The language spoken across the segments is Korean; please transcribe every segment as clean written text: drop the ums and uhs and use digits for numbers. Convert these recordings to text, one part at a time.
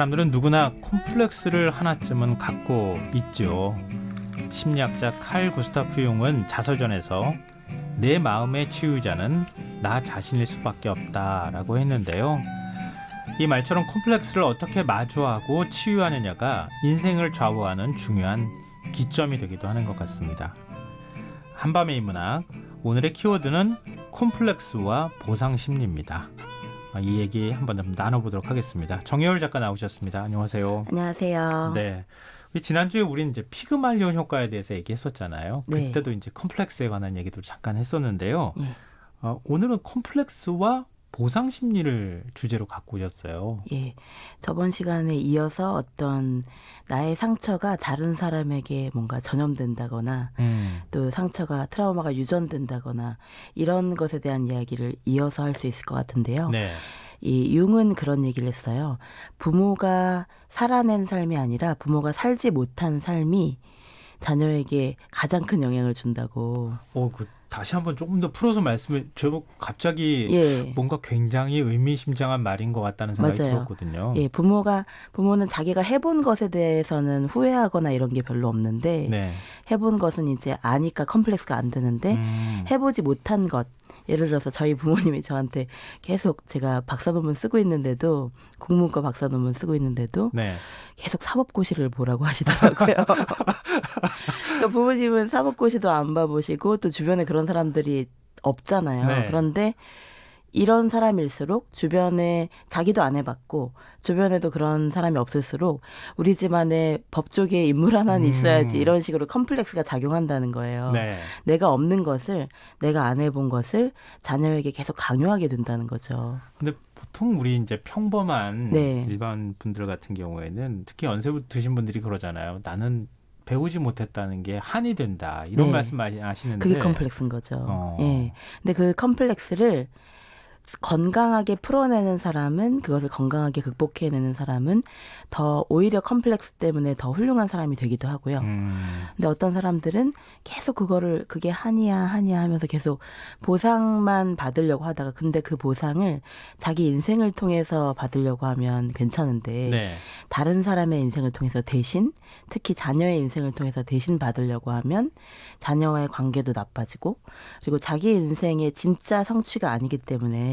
사람들은 누구나 콤플렉스를 하나쯤은 갖고 있죠. 심리학자 칼 구스타프 융은 자서전에서 내 마음의 치유자는 나 자신일 수밖에 없다라고 했는데요. 이 말처럼 콤플렉스를 어떻게 마주하고 치유하느냐가 인생을 좌우하는 중요한 기점이 되기도 하는 것 같습니다. 한밤의 인문학, 오늘의 키워드는 콤플렉스와 보상심리입니다. 이 얘기 한번 좀 나눠보도록 하겠습니다. 정여울 작가 나오셨습니다. 안녕하세요. 안녕하세요. 네. 지난주에 우리는 이제 피그말리온 효과에 대해서 얘기했었잖아요. 네. 그때도 이제 컴플렉스에 관한 얘기도 잠깐 했었는데요. 예. 오늘은 콤플렉스와 보상 심리를 주제로 갖고 오셨어요. 예. 저번 시간에 이어서 어떤 나의 상처가 다른 사람에게 뭔가 전염된다거나 또 상처가 트라우마가 유전된다거나 이런 것에 대한 이야기를 이어서 할 수 있을 것 같은데요. 네. 이 융은 그런 얘기를 했어요. 부모가 살아낸 삶이 아니라 부모가 살지 못한 삶이 자녀에게 가장 큰 영향을 준다고. 다시 한번 조금 더 풀어서 말씀해 저 갑자기 예. 뭔가 굉장히 의미심장한 말인 것 같다는 생각이 맞아요. 들었거든요. 예, 부모는 자기가 해본 것에 대해서는 후회하거나 이런 게 별로 없는데 네. 해본 것은 이제 아니까 컴플렉스가 안 되는데 해보지 못한 것, 예를 들어서 저희 부모님이 저한테 계속 제가 박사 논문 쓰고 있는데도 국문과 박사 논문 쓰고 있는데도 네. 계속 사법고시를 보라고 하시더라고요. 그러니까 부모님은 사법고시도 안 봐보시고 또 주변에 그런 사람들이 없잖아요. 네. 그런데 이런 사람일수록 주변에 자기도 안 해봤고 주변에도 그런 사람이 없을수록 우리 집안에 법조계에 인물 하나는 있어야지 이런 식으로 컴플렉스가 작용한다는 거예요. 네. 내가 없는 것을 내가 안 해본 것을 자녀에게 계속 강요하게 된다는 거죠. 근데 보통 우리 이제 평범한 네. 일반 분들 같은 경우에는 특히 연세 드신 분들이 그러잖아요. 나는 배우지 못했다는 게 한이 된다. 이런 네. 말씀 많이 하시는데. 그게 컴플렉스인 거죠. 예. 근데 그 컴플렉스를 건강하게 풀어내는 사람은, 그것을 건강하게 극복해내는 사람은 더 오히려 컴플렉스 때문에 더 훌륭한 사람이 되기도 하고요. 근데 어떤 사람들은 계속 그게 한이야 하면서 계속 보상만 받으려고 하다가 근데 그 보상을 자기 인생을 통해서 받으려고 하면 괜찮은데 네. 다른 사람의 인생을 통해서 대신, 특히 자녀의 인생을 통해서 대신 받으려고 하면 자녀와의 관계도 나빠지고 그리고 자기 인생의 진짜 성취가 아니기 때문에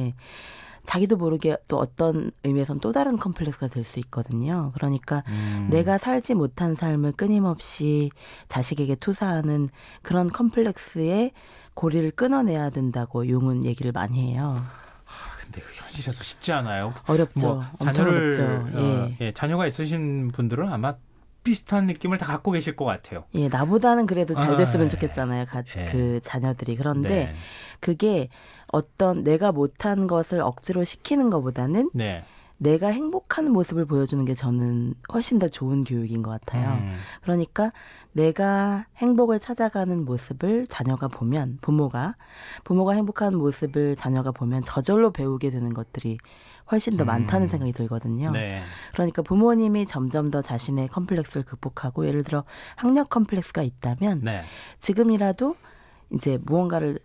자기도 모르게 또 어떤 의미에서는 또 다른 컴플렉스가 될 수 있거든요. 그러니까 내가 살지 못한 삶을 끊임없이 자식에게 투사하는 그런 컴플렉스의 고리를 끊어내야 된다고 융은 얘기를 많이 해요. 근데 그 현실에서 쉽지 않아요. 어렵죠. 엄청 어렵죠. 자녀가 있으신 분들은 아마 비슷한 느낌을 다 갖고 계실 것 같아요. 예, 나보다는 그래도 잘 됐으면 예. 좋겠잖아요. 그 자녀들이. 그런데 네. 그게 어떤 내가 못한 것을 억지로 시키는 것보다는 네. 내가 행복한 모습을 보여주는 게 저는 훨씬 더 좋은 교육인 것 같아요. 그러니까 내가 행복을 찾아가는 모습을 자녀가 보면, 부모가 행복한 모습을 자녀가 보면 저절로 배우게 되는 것들이 훨씬 더 많다는 생각이 들거든요. 네. 그러니까 부모님이 점점 더 자신의 컴플렉스를 극복하고, 예를 들어 학력 컴플렉스가 있다면 네. 지금이라도 이제 무언가를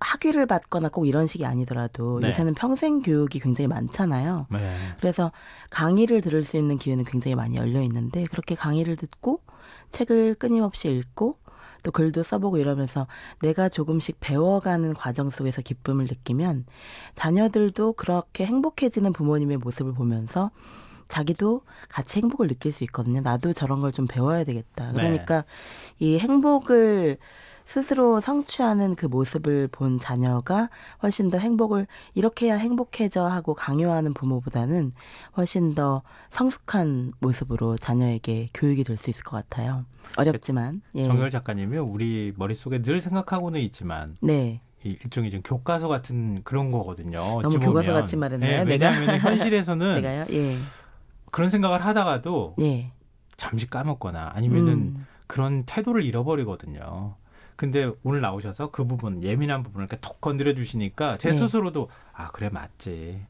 학위를 받거나 꼭 이런 식이 아니더라도 네. 요새는 평생 교육이 굉장히 많잖아요. 네. 그래서 강의를 들을 수 있는 기회는 굉장히 많이 열려 있는데 그렇게 강의를 듣고 책을 끊임없이 읽고 또 글도 써보고 이러면서 내가 조금씩 배워가는 과정 속에서 기쁨을 느끼면 자녀들도 그렇게 행복해지는 부모님의 모습을 보면서 자기도 같이 행복을 느낄 수 있거든요. 나도 저런 걸 좀 배워야 되겠다. 그러니까 이 행복을 스스로 성취하는 그 모습을 본 자녀가 훨씬 더 행복을 이렇게 해야 행복해져 하고 강요하는 부모보다는 훨씬 더 성숙한 모습으로 자녀에게 교육이 될 수 있을 것 같아요. 어렵지만. 예. 정여울 작가님이 우리 머릿속에 늘 생각하고는 있지만 네. 일종의 좀 교과서 같은 그런 거거든요. 너무 교과서 같이 말했나요? 왜냐하면 현실에서는 제가요? 예. 그런 생각을 하다가도 예. 잠시 까먹거나 아니면은 그런 태도를 잃어버리거든요. 근데 오늘 나오셔서 그 부분, 예민한 부분을 이렇게 톡 건드려 주시니까 제 네. 스스로도 그래 맞지.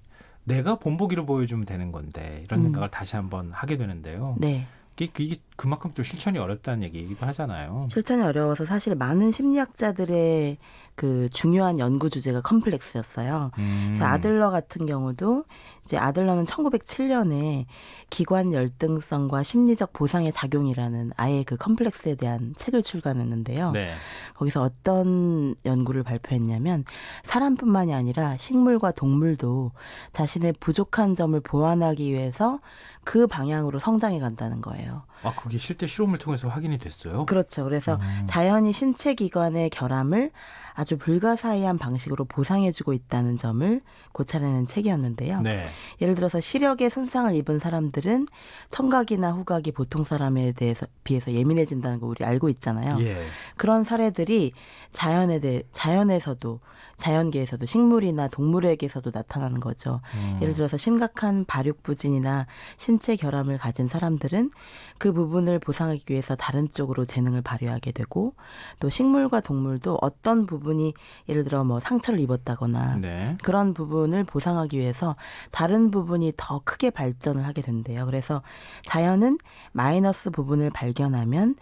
내가 본보기를 보여주면 되는 건데 이런 생각을 다시 한번 하게 되는데요. 네. 이게 그만큼 또 실천이 어렵다는 얘기이기도 하잖아요. 실천이 어려워서 사실 많은 심리학자들의 그 중요한 연구 주제가 컴플렉스였어요. 그래서 아들러 같은 경우도 이제 아들러는 1907년에 기관 열등성과 심리적 보상의 작용이라는 아예 그 컴플렉스에 대한 책을 출간했는데요. 네. 거기서 어떤 연구를 발표했냐면 사람뿐만이 아니라 식물과 동물도 자신의 부족한 점을 보완하기 위해서 그 방향으로 성장해 간다는 거예요. 아, 그게 실제 실험을 통해서 확인이 됐어요? 그렇죠. 그래서 자연이 신체 기관의 결함을 아주 불가사의한 방식으로 보상해주고 있다는 점을 고찰해낸 책이었는데요. 네. 예를 들어서 시력에 손상을 입은 사람들은 청각이나 후각이 보통 사람에 대해서 비해서 예민해진다는 거 우리 알고 있잖아요. 예. 그런 사례들이 자연에서도 자연계에서도 식물이나 동물에게서도 나타나는 거죠. 예를 들어서 심각한 발육부진이나 신체 결함을 가진 사람들은 그 부분을 보상하기 위해서 다른 쪽으로 재능을 발휘하게 되고 또 식물과 동물도 어떤 부분이 예를 들어 뭐 상처를 입었다거나 네. 그런 부분을 보상하기 위해서 다른 부분이 더 크게 발전을 하게 된대요. 그래서 자연은 마이너스 부분을 발견하면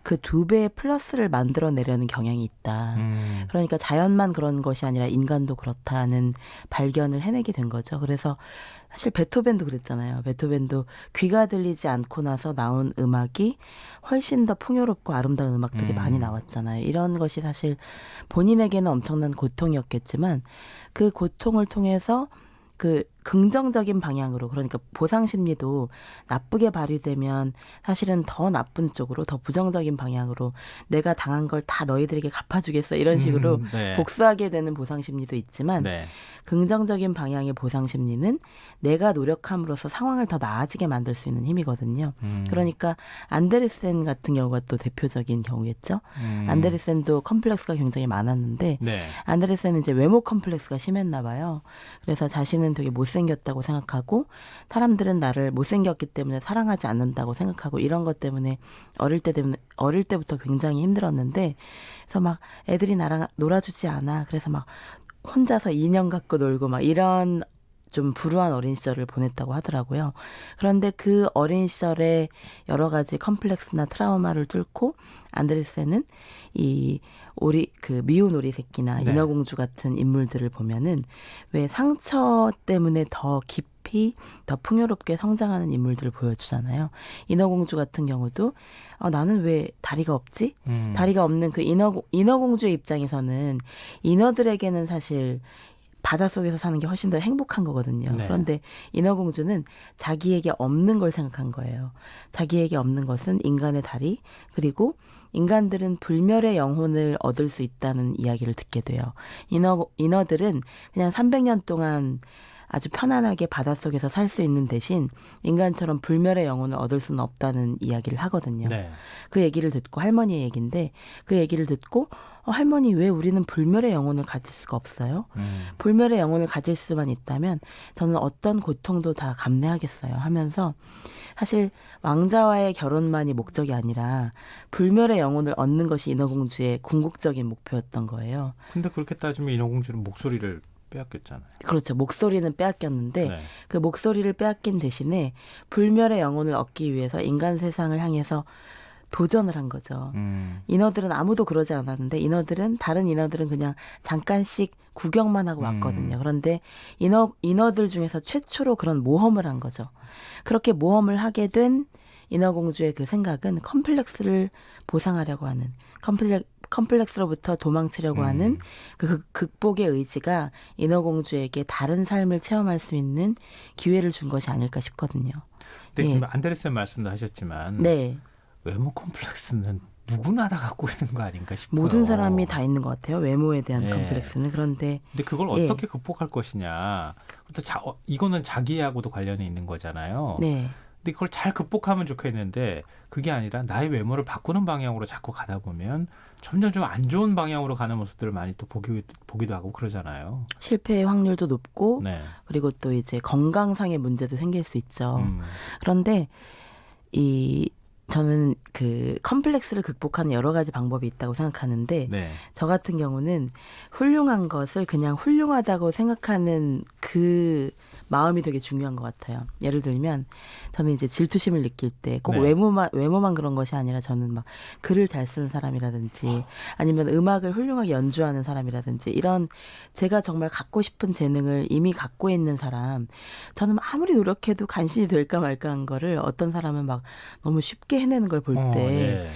그 2배의 플러스를 만들어내려는 경향이 있다. 그러니까 자연만 그런 것이 아니라 인간도 그렇다는 발견을 해내게 된 거죠. 그래서 사실 베토벤도 그랬잖아요. 베토벤도 귀가 들리지 않고 나서 나온 음악이 훨씬 더 풍요롭고 아름다운 음악들이 많이 나왔잖아요. 이런 것이 사실 본인에게는 엄청난 고통이었겠지만 그 고통을 통해서 그 긍정적인 방향으로 그러니까 보상 심리도 나쁘게 발휘되면 사실은 더 나쁜 쪽으로 더 부정적인 방향으로 내가 당한 걸 다 너희들에게 갚아주겠어 이런 식으로 네. 복수하게 되는 보상 심리도 있지만 네. 긍정적인 방향의 보상 심리는 내가 노력함으로써 상황을 더 나아지게 만들 수 있는 힘이거든요. 그러니까 안데르센 같은 경우가 또 대표적인 경우겠죠. 안데르센도 컴플렉스가 굉장히 많았는데 네. 안데르센은 이제 외모 컴플렉스가 심했나 봐요. 그래서 자신은 되게 못생겼다고 생각하고 사람들은 나를 못생겼기 때문에 사랑하지 않는다고 생각하고 이런 것 때문에 어릴 때부터 굉장히 힘들었는데 그래서 막 애들이 나랑 놀아주지 않아. 그래서 막 혼자서 인형 갖고 놀고 막 이런 좀 불우한 어린 시절을 보냈다고 하더라고요. 그런데 그 어린 시절에 여러 가지 컴플렉스나 트라우마를 뚫고 안데르센은 그 미운 오리 새끼나 네. 인어공주 같은 인물들을 보면은 왜 상처 때문에 더 깊이 더 풍요롭게 성장하는 인물들을 보여주잖아요. 인어공주 같은 경우도 나는 왜 다리가 없지? 다리가 없는 그 인어공주의 입장에서는 인어들에게는 사실 바닷속에서 사는 게 훨씬 더 행복한 거거든요. 네. 그런데 인어공주는 자기에게 없는 걸 생각한 거예요. 자기에게 없는 것은 인간의 다리 그리고 인간들은 불멸의 영혼을 얻을 수 있다는 이야기를 듣게 돼요. 인어들은 그냥 300년 동안 아주 편안하게 바닷속에서 살 수 있는 대신 인간처럼 불멸의 영혼을 얻을 수는 없다는 이야기를 하거든요. 네. 그 얘기를 듣고 할머니의 얘기인데 그 얘기를 듣고 할머니 왜 우리는 불멸의 영혼을 가질 수가 없어요? 불멸의 영혼을 가질 수만 있다면 저는 어떤 고통도 다 감내하겠어요 하면서 사실 왕자와의 결혼만이 목적이 아니라 불멸의 영혼을 얻는 것이 인어공주의 궁극적인 목표였던 거예요. 근데 그렇게 따지면 인어공주는 목소리를 빼앗겼잖아요. 그렇죠. 목소리는 빼앗겼는데 네. 그 목소리를 빼앗긴 대신에 불멸의 영혼을 얻기 위해서 인간 세상을 향해서 도전을 한 거죠. 인어들은 아무도 그러지 않았는데 다른 인어들은 그냥 잠깐씩 구경만 하고 왔거든요. 그런데 인어들 중에서 최초로 그런 모험을 한 거죠. 그렇게 모험을 하게 된 인어공주의 그 생각은 컴플렉스를 보상하려고 하는 컴플렉스로부터 도망치려고 하는 그 극복의 의지가 인어공주에게 다른 삶을 체험할 수 있는 기회를 준 것이 아닐까 싶거든요. 근데 예. 안데르센 말씀도 하셨지만 네. 외모 컴플렉스는 누구나 다 갖고 있는 거 아닌가 싶어요. 모든 사람이 다 있는 것 같아요. 외모에 대한 예. 컴플렉스는. 그런데 근데 그걸 예. 어떻게 극복할 것이냐. 이거는 자기하고도 관련이 있는 거잖아요. 네. 근데 그걸 잘 극복하면 좋겠는데 그게 아니라 나의 외모를 바꾸는 방향으로 자꾸 가다 보면 점점 좀 안 좋은 방향으로 가는 모습들을 많이 또 보기도 하고 그러잖아요. 실패의 확률도 높고 네. 그리고 또 이제 건강상의 문제도 생길 수 있죠. 음. 그런데 저는 그 컴플렉스를 극복하는 여러 가지 방법이 있다고 생각하는데 네. 저 같은 경우는 훌륭한 것을 그냥 훌륭하다고 생각하는 그 마음이 되게 중요한 것 같아요. 예를 들면 저는 이제 질투심을 느낄 때 꼭 네. 외모만 그런 것이 아니라 저는 막 글을 잘 쓰는 사람이라든지 아니면 음악을 훌륭하게 연주하는 사람이라든지 이런 제가 정말 갖고 싶은 재능을 이미 갖고 있는 사람, 저는 아무리 노력해도 간신히 될까 말까 한 거를 어떤 사람은 막 너무 쉽게 해내는 걸 볼 때 네.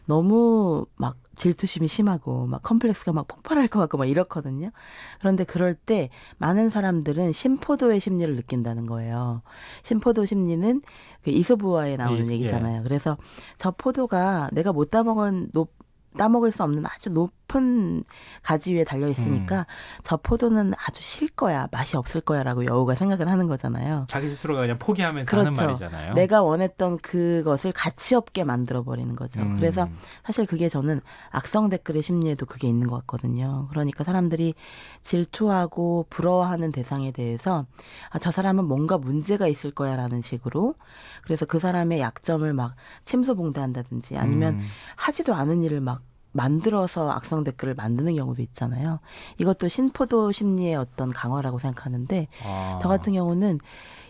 너무 막 질투심이 심하고 막 컴플렉스가 막 폭발할 것 같고 막 이렇거든요. 그런데 그럴 때 많은 사람들은 심포도의 심리를 느낀다는 거예요. 심포도 심리는 그 이솝우화에 나오는 예. 얘기잖아요. 그래서 저 포도가 내가 못 따먹을 수 없는 아주 높은 가지 위에 달려 있으니까 저 포도는 아주 실 거야, 맛이 없을 거야라고 여우가 생각을 하는 거잖아요. 자기 스스로가 그냥 포기하면서 그렇죠. 하는 말이잖아요. 내가 원했던 그것을 가치 없게 만들어 버리는 거죠. 그래서 사실 그게 저는 악성 댓글의 심리에도 그게 있는 것 같거든요. 그러니까 사람들이 질투하고 부러워하는 대상에 대해서 아, 저 사람은 뭔가 문제가 있을 거야라는 식으로, 그래서 그 사람의 약점을 막 침소봉대한다든지 아니면 하지도 않은 일을 막 만들어서 악성 댓글을 만드는 경우도 있잖아요. 이것도 신포도 심리의 어떤 강화라고 생각하는데 저 같은 경우는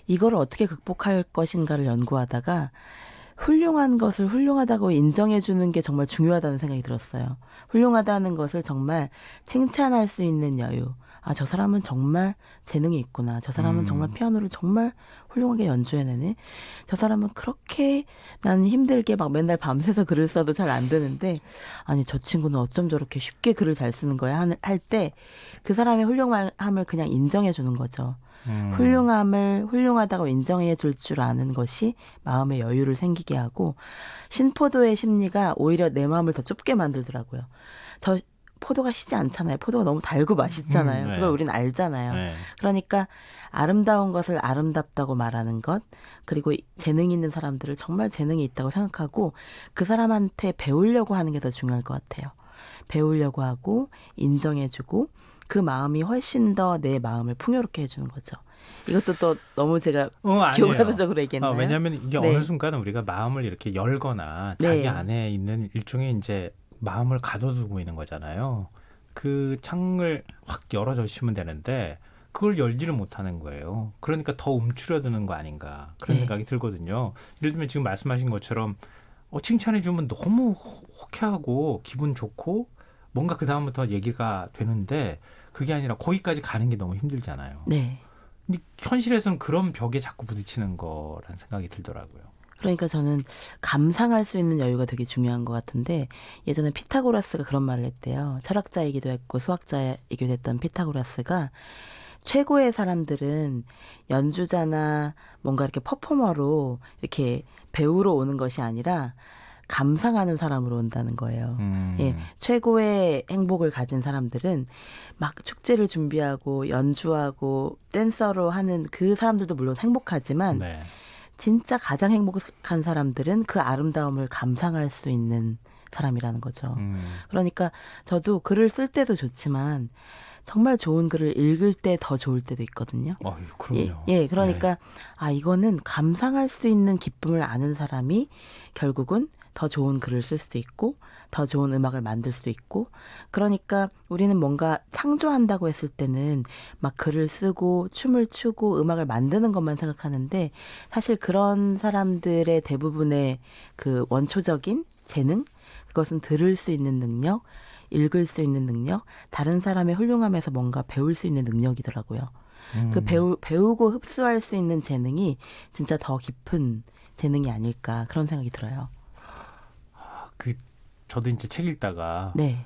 이거를 어떻게 극복할 것인가를 연구하다가 훌륭한 것을 훌륭하다고 인정해 주는 게 정말 중요하다는 생각이 들었어요. 훌륭하다는 것을 정말 칭찬할 수 있는 여유. 아, 저 사람은 정말 재능이 있구나. 저 사람은 정말 피아노를 정말 훌륭하게 연주해내네. 저 사람은 그렇게 나는 힘들게 막 맨날 밤새서 글을 써도 잘 안 되는데 아니 저 친구는 어쩜 저렇게 쉽게 글을 잘 쓰는 거야 할 때 그 사람의 훌륭함을 그냥 인정해 주는 거죠. 훌륭함을 훌륭하다고 인정해 줄 줄 아는 것이 마음의 여유를 생기게 하고 신포도의 심리가 오히려 내 마음을 더 좁게 만들더라고요. 저 포도가 시지 않잖아요. 포도가 너무 달고 맛있잖아요. 네. 그걸 우리는 알잖아요. 네. 그러니까 아름다운 것을 아름답다고 말하는 것, 그리고 재능 있는 사람들을 정말 재능이 있다고 생각하고 그 사람한테 배우려고 하는 게 더 중요할 것 같아요. 배우려고 하고 인정해주고 그 마음이 훨씬 더 내 마음을 풍요롭게 해주는 거죠. 이것도 또 너무 제가 아니에요. 교과서적으로 얘기했나요? 왜냐하면 이게 네. 어느 순간 우리가 마음을 이렇게 열거나 네. 자기 안에 있는 일종의 이제 마음을 가둬두고 있는 거잖아요. 그 창을 확 열어주시면 되는데 그걸 열지를 못하는 거예요. 그러니까 더 움츠려드는 거 아닌가 그런 네. 생각이 들거든요. 예를 들면 지금 말씀하신 것처럼 칭찬해주면 너무 호쾌하고 기분 좋고 뭔가 그 다음부터 얘기가 되는데 그게 아니라 거기까지 가는 게 너무 힘들잖아요. 네. 근데 현실에서는 그런 벽에 자꾸 부딪히는 거란 생각이 들더라고요. 그러니까 저는 감상할 수 있는 여유가 되게 중요한 것 같은데 예전에 피타고라스가 그런 말을 했대요. 철학자이기도 했고 수학자이기도 했던 피타고라스가 최고의 사람들은 연주자나 뭔가 이렇게 퍼포머로 이렇게 배우러 오는 것이 아니라 감상하는 사람으로 온다는 거예요. 예, 최고의 행복을 가진 사람들은 막 축제를 준비하고 연주하고 댄서로 하는 그 사람들도 물론 행복하지만 네. 진짜 가장 행복한 사람들은 그 아름다움을 감상할 수 있는 사람이라는 거죠. 그러니까 저도 글을 쓸 때도 좋지만 정말 좋은 글을 읽을 때 더 좋을 때도 있거든요. 그럼요. 예, 그러니까 아 이거는 감상할 수 있는 기쁨을 아는 사람이 결국은 더 좋은 글을 쓸 수도 있고 더 좋은 음악을 만들 수도 있고, 그러니까 우리는 뭔가 창조한다고 했을 때는 막 글을 쓰고 춤을 추고 음악을 만드는 것만 생각하는데 사실 그런 사람들의 대부분의 그 원초적인 재능, 그것은 들을 수 있는 능력, 읽을 수 있는 능력, 다른 사람의 훌륭함에서 뭔가 배울 수 있는 능력이더라고요. 그 배우고 흡수할 수 있는 재능이 진짜 더 깊은 재능이 아닐까 그런 생각이 들어요. 저도 이제 책 읽다가 네.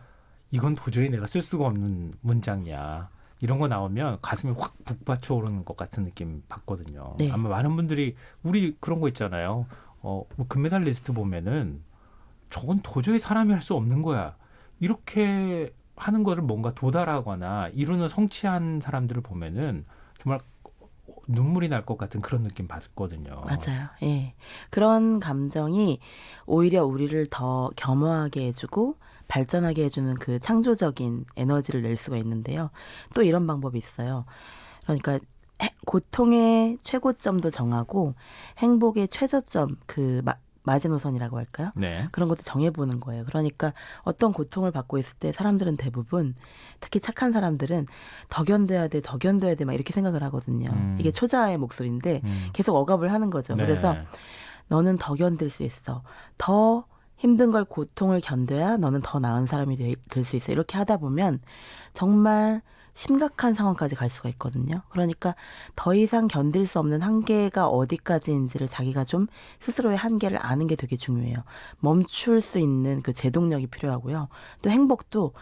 이건 도저히 내가 쓸 수가 없는 문장이야. 이런 거 나오면 가슴이 확 북받쳐 오르는 것 같은 느낌 받거든요. 네. 아마 많은 분들이 우리 그런 거 있잖아요. 뭐 금메달 리스트 보면은 저건 도저히 사람이 할 수 없는 거야. 이렇게 하는 거를 뭔가 도달하거나 이루는 성취한 사람들을 보면은 정말 눈물이 날 것 같은 그런 느낌 받거든요. 맞아요. 예. 그런 감정이 오히려 우리를 더 겸허하게 해주고 발전하게 해주는 그 창조적인 에너지를 낼 수가 있는데요. 또 이런 방법이 있어요. 그러니까 고통의 최고점도 정하고 행복의 최저점, 마지노선이라고 할까요? 네. 그런 것도 정해보는 거예요. 그러니까 어떤 고통을 받고 있을 때 사람들은 대부분 특히 착한 사람들은 더 견뎌야 돼, 더 견뎌야 돼 막 이렇게 생각을 하거든요. 이게 초자아의 목소리인데 계속 억압을 하는 거죠. 네. 그래서 너는 더 견딜 수 있어. 더 힘든 걸 고통을 견뎌야 너는 더 나은 사람이 될 수 있어. 이렇게 하다 보면 정말 심각한 상황까지 갈 수가 있거든요. 그러니까 더 이상 견딜 수 없는 한계가 어디까지인지를 자기가 좀 스스로의 한계를 아는 게 되게 중요해요. 멈출 수 있는 그 제동력이 필요하고요. 또 행복도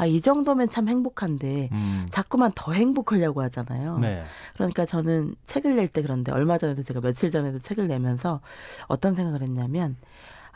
이 정도면 참 행복한데 자꾸만 더 행복하려고 하잖아요. 네. 그러니까 저는 책을 낼 때 그런데 얼마 전에도 제가 며칠 전에도 책을 내면서 어떤 생각을 했냐면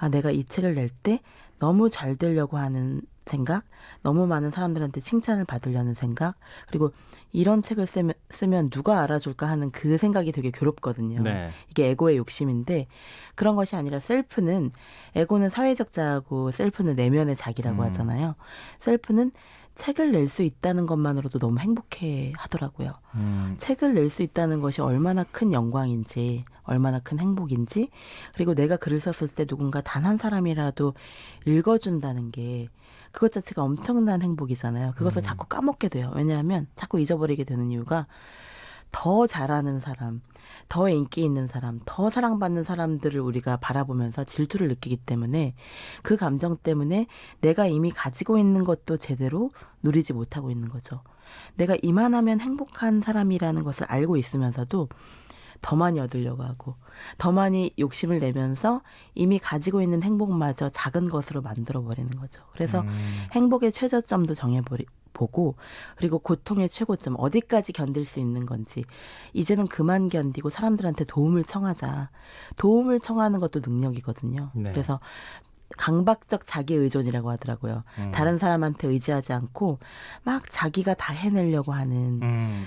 내가 이 책을 낼 때 너무 잘 되려고 하는 생각, 너무 많은 사람들한테 칭찬을 받으려는 생각, 그리고 이런 책을 쓰면 누가 알아줄까 하는 그 생각이 되게 괴롭거든요. 네. 이게 에고의 욕심인데 그런 것이 아니라 셀프는, 에고는 사회적 자아고 셀프는 내면의 자기라고 하잖아요. 셀프는 책을 낼 수 있다는 것만으로도 너무 행복해 하더라고요. 책을 낼 수 있다는 것이 얼마나 큰 영광인지, 얼마나 큰 행복인지, 그리고 내가 글을 썼을 때 누군가 단 한 사람이라도 읽어준다는 게 그것 자체가 엄청난 행복이잖아요. 그것을 자꾸 까먹게 돼요. 왜냐하면 자꾸 잊어버리게 되는 이유가 더 잘하는 사람, 더 인기 있는 사람, 더 사랑받는 사람들을 우리가 바라보면서 질투를 느끼기 때문에 그 감정 때문에 내가 이미 가지고 있는 것도 제대로 누리지 못하고 있는 거죠. 내가 이만하면 행복한 사람이라는 것을 알고 있으면서도 더 많이 얻으려고 하고 더 많이 욕심을 내면서 이미 가지고 있는 행복마저 작은 것으로 만들어버리는 거죠. 그래서 행복의 최저점도 정해보고 그리고 고통의 최고점 어디까지 견딜 수 있는 건지 이제는 그만 견디고 사람들한테 도움을 청하자. 도움을 청하는 것도 능력이거든요. 네. 그래서 강박적 자기의존이라고 하더라고요. 다른 사람한테 의지하지 않고 막 자기가 다 해내려고 하는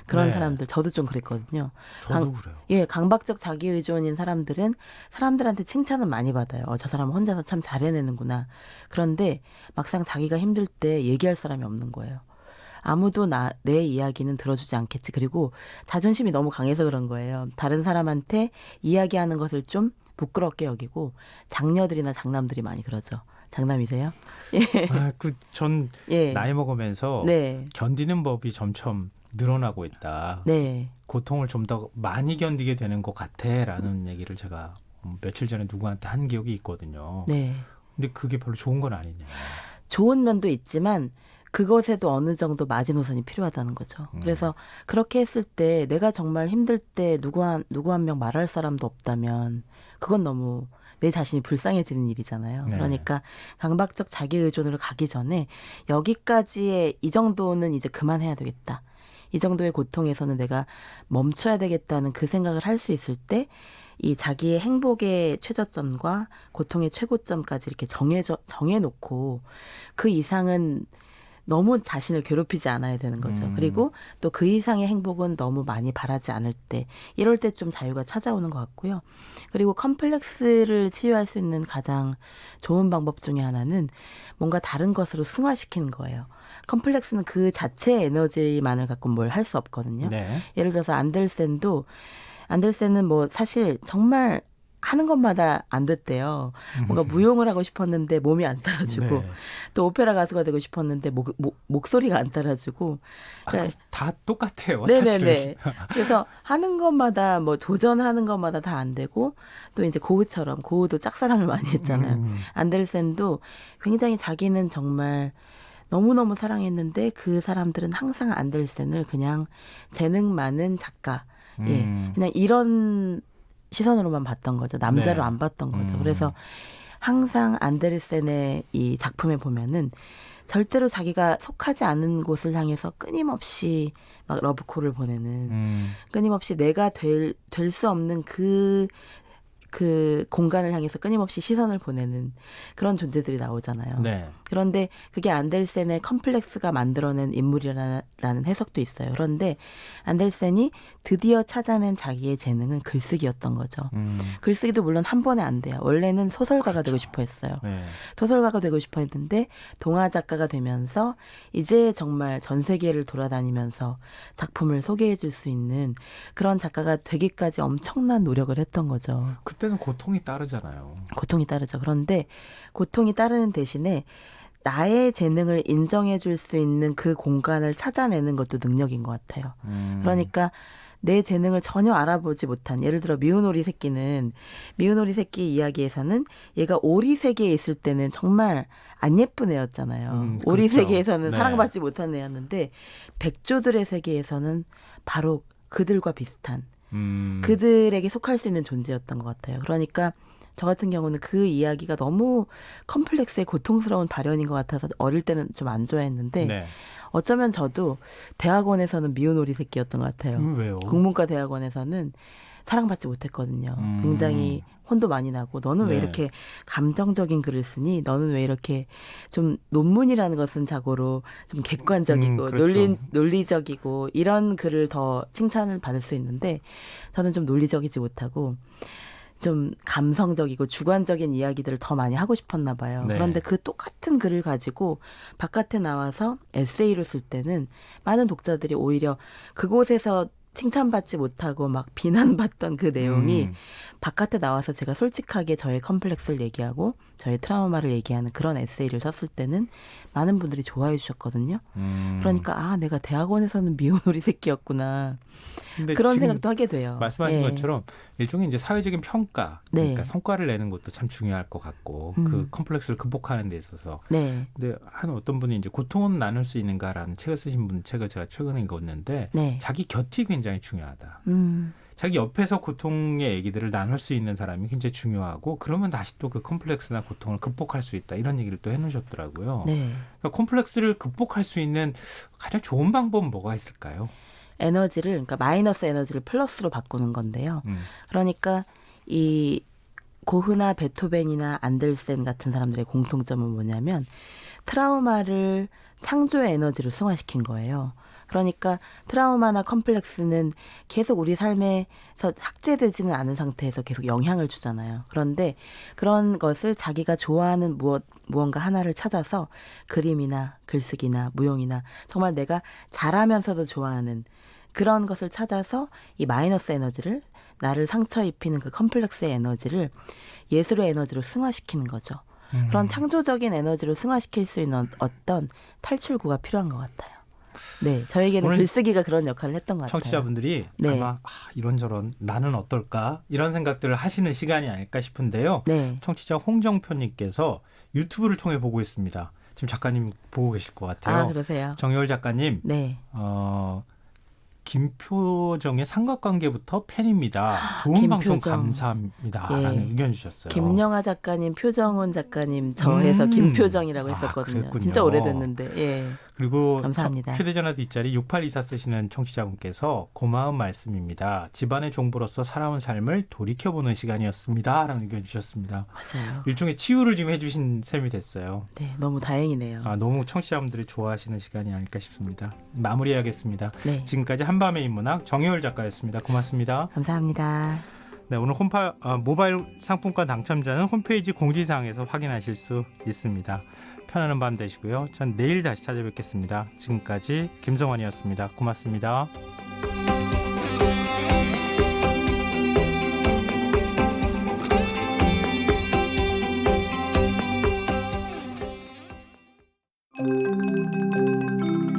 그런 네. 사람들. 저도 좀 그랬거든요. 저도 그래요. 예, 강박적 자기의존인 사람들은 사람들한테 칭찬은 많이 받아요. 저 사람은 혼자서 참 잘 해내는구나. 그런데 막상 자기가 힘들 때 얘기할 사람이 없는 거예요. 아무도 내 이야기는 들어주지 않겠지. 그리고 자존심이 너무 강해서 그런 거예요. 다른 사람한테 이야기하는 것을 좀 부끄럽게 여기고 장녀들이나 장남들이 많이 그러죠. 장남이세요? 예. 전 예. 나이 먹으면서 네. 견디는 법이 점점 늘어나고 있다. 네. 고통을 좀 더 많이 견디게 되는 것 같아라는 얘기를 제가 며칠 전에 누구한테 한 기억이 있거든요. 네. 근데 그게 별로 좋은 건 아니냐. 좋은 면도 있지만 그것에도 어느 정도 마지노선이 필요하다는 거죠. 그래서 그렇게 했을 때 내가 정말 힘들 때 누구 한 명 말할 사람도 없다면 그건 너무 내 자신이 불쌍해지는 일이잖아요. 네. 그러니까 강박적 자기의존으로 가기 전에 여기까지의 이 정도는 이제 그만해야 되겠다. 이 정도의 고통에서는 내가 멈춰야 되겠다는 그 생각을 할 수 있을 때 이 자기의 행복의 최저점과 고통의 최고점까지 이렇게 정해놓고 그 이상은 너무 자신을 괴롭히지 않아야 되는 거죠. 그리고 또 그 이상의 행복은 너무 많이 바라지 않을 때 이럴 때 좀 자유가 찾아오는 것 같고요. 그리고 컴플렉스를 치유할 수 있는 가장 좋은 방법 중에 하나는 뭔가 다른 것으로 승화시키는 거예요. 컴플렉스는 그 자체의 에너지만을 갖고 뭘 할 수 없거든요. 네. 예를 들어서 안델센은 뭐 사실 정말 하는 것마다 안 됐대요. 뭔가 무용을 하고 싶었는데 몸이 안 따라주고 네. 또 오페라 가수가 되고 싶었는데 목소리가 안 따라주고 그러니까 다 똑같아요. 네네네. 그래서 하는 것마다 뭐 도전하는 것마다 다 안 되고 또 이제 고흐도 짝사랑을 많이 했잖아요. 안델센도 굉장히 자기는 정말 너무너무 사랑했는데 그 사람들은 항상 안델센을 그냥 재능 많은 작가 그냥 이런 시선으로만 봤던 거죠. 남자로 네. 안 봤던 거죠. 그래서 항상 안데르센의 이 작품에 보면은 절대로 자기가 속하지 않은 곳을 향해서 끊임없이 막 러브콜을 보내는 끊임없이 내가 될 수 없는 그 공간을 향해서 끊임없이 시선을 보내는 그런 존재들이 나오잖아요. 네. 그런데 그게 안델센의 컴플렉스가 만들어낸 인물이라는 해석도 있어요. 그런데 안델센이 드디어 찾아낸 자기의 재능은 글쓰기였던 거죠. 글쓰기도 물론 한 번에 안 돼요. 원래는 소설가가 되고 싶어 했어요. 네. 소설가가 되고 싶어 했는데 동화 작가가 되면서 이제 정말 전 세계를 돌아다니면서 작품을 소개해 줄 수 있는 그런 작가가 되기까지 엄청난 노력을 했던 거죠. 그때는 고통이 따르잖아요. 고통이 따르죠. 그런데 고통이 따르는 대신에 나의 재능을 인정해 줄 수 있는 그 공간을 찾아내는 것도 능력인 것 같아요. 그러니까 내 재능을 전혀 알아보지 못한, 예를 들어 미운 오리 새끼는, 미운 오리 새끼 이야기에서는 얘가 오리 세계에 있을 때는 정말 안 예쁜 애였잖아요. 오리 그렇죠. 세계에서는 네. 사랑받지 못한 애였는데 백조들의 세계에서는 바로 그들과 비슷한, 그들에게 속할 수 있는 존재였던 것 같아요. 그러니까 저 같은 경우는 그 이야기가 너무 컴플렉스의 고통스러운 발현인 것 같아서 어릴 때는 좀 안 좋아했는데 네. 어쩌면 저도 대학원에서는 미운 오리 새끼였던 것 같아요. 왜요? 국문과 대학원에서는 사랑받지 못했거든요. 굉장히 혼도 많이 나고, 너는 왜 네. 이렇게 감정적인 글을 쓰니? 너는 왜 이렇게 좀, 논문이라는 것은 자고로 좀 객관적이고 그렇죠. 논리적이고 이런 글을 더 칭찬을 받을 수 있는데 저는 좀 논리적이지 못하고 좀 감성적이고 주관적인 이야기들을 더 많이 하고 싶었나 봐요. 네. 그런데 그 똑같은 글을 가지고 바깥에 나와서 에세이로 쓸 때는 많은 독자들이 오히려 그곳에서 칭찬받지 못하고 막 비난받던 그 내용이 바깥에 나와서 제가 솔직하게 저의 컴플렉스를 얘기하고 저의 트라우마를 얘기하는 그런 에세이를 썼을 때는 많은 분들이 좋아해 주셨거든요. 그러니까 아, 내가 대학원에서는 미운 오리 새끼였구나. 근데 그런 지금 생각도 하게 돼요. 말씀하신 예. 것처럼 일종의 이제 사회적인 평가, 네. 그러니까 성과를 내는 것도 참 중요할 것 같고 그 컴플렉스를 극복하는 데 있어서. 네. 근데 한 어떤 분이 이제 고통은 나눌 수 있는가라는 책을 쓰신 분 책을 제가 최근에 읽었는데 네. 자기 곁이 굉장히 중요하다. 음. 자기 옆에서 고통의 얘기들을 나눌 수 있는 사람이 굉장히 중요하고 그러면 다시 또 그 컴플렉스나 고통을 극복할 수 있다 이런 얘기를 또 해놓으셨더라고요. 네. 그러니까 컴플렉스를 극복할 수 있는 가장 좋은 방법은 뭐가 있을까요? 에너지를, 그러니까 마이너스 에너지를 플러스로 바꾸는 건데요. 그러니까 이 고흐나 베토벤이나 안델센 같은 사람들의 공통점은 뭐냐면 트라우마를 창조의 에너지로 승화시킨 거예요. 그러니까 트라우마나 컴플렉스는 계속 우리 삶에서 삭제되지는 않은 상태에서 계속 영향을 주잖아요. 그런데 그런 것을 자기가 좋아하는 무언가 하나를 찾아서 그림이나 글쓰기나 무용이나 정말 내가 잘하면서도 좋아하는 그런 것을 찾아서 이 마이너스 에너지를, 나를 상처 입히는 그 컴플렉스의 에너지를 예술의 에너지로 승화시키는 거죠. 그런 창조적인 에너지로 승화시킬 수 있는 어떤 탈출구가 필요한 것 같아요. 네, 저에게는 오늘 글쓰기가 그런 역할을 했던 것 같아요. 청취자분들이 네. 아마 이런저런 나는 어떨까 이런 생각들을 하시는 시간이 아닐까 싶은데요. 네. 청취자 홍정표님께서 유튜브를 통해 보고 있습니다. 지금 작가님 보고 계실 것 같아요. 아, 그러세요? 정여울 작가님, 네. 김표정의 삼각관계부터 팬입니다. 좋은 방송 김표정. 감사합니다. 예. 라는 의견 주셨어요. 김영하 작가님, 표정은 작가님, 저해서 김표정이라고 했었거든요. 그랬군요. 진짜 오래됐는데. 예. 그리고 감사합니다. 휴대전화 뒷자리 6824 쓰시는 청취자분께서 고마운 말씀입니다. 집안의 종부로서 살아온 삶을 돌이켜보는 시간이었습니다. 라는 의견 주셨습니다. 맞아요. 일종의 치유를 좀 해주신 셈이 됐어요. 네, 너무 다행이네요. 너무 청취자분들이 좋아하시는 시간이 아닐까 싶습니다. 마무리해야겠습니다. 네. 지금까지 한밤의 인문학 정여울 작가였습니다. 고맙습니다. 감사합니다. 네, 오늘 모바일 상품권 당첨자는 홈페이지 공지사항에서 확인하실 수 있습니다. 편안한 밤 되시고요. 전 내일 다시 찾아뵙겠습니다. 지금까지 김성환이었습니다. 고맙습니다.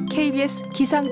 KBS 기상통